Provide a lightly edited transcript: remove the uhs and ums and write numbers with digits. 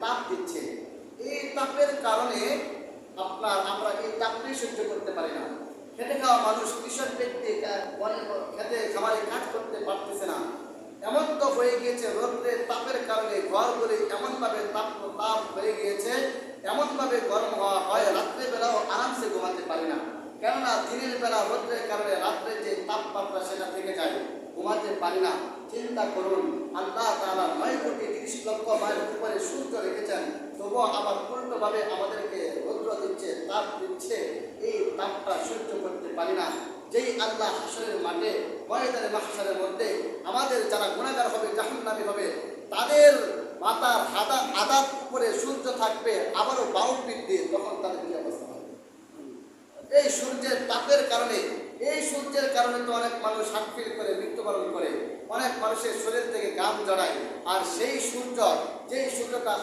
তাপ দিচ্ছে। এই তাপের কারণে আমরা এই তাপটি সহ্য করতে পারি না। খেটে খাওয়া মানুষ, কৃষক ব্যক্তি খেতে খামারে কাজ করতে পারতেছে না। এমন তো হয়ে গিয়েছে, রোদ্রের তাপের কারণে ঘরগুলি এমনভাবে তাপ হয়ে গিয়েছে, এমনভাবে গরম হওয়া হয়, রাত্রেবেলাও আরামসে ঘুমাতে পারি না। কেননা দিনের বেলা রোদ্রের কারণে রাত্রে যে তাপমাত্রা সেটা থেকে যায়, ঘুমাতে পারি না। চিন্তা করুন, আল্লাহ তাআলা 9,30,00,000 মাইল উপরে সূর্য রেখেছেন, তবুও আবার উল্টোভাবে আমাদেরকে রৌদ্র দিচ্ছে, তাপ দিচ্ছে। এই তাপটা সহ্য করতে পারি না। যেই আল্লাহ হাসরের মাঠে, ময়দানে মাহশারের মধ্যে আমাদের যারা গুনাহগার হবে, জাহান্নামী হবে, তাদের মাথার আদাত উপরে সূর্য থাকবে, আবারও 12 ফিট দিয়ে, তখন তাদের কি অবস্থা হবে? এই সূর্যের তাপের কারণে, এই সূর্যের কারণে তো অনেক মানুষ হার্ট ফেল করে মৃত্যুবরণ করে, অনেক মানুষের শরীর থেকে ঘাম জড়ায়। আর সেই সূর্য, যেই সূর্যটা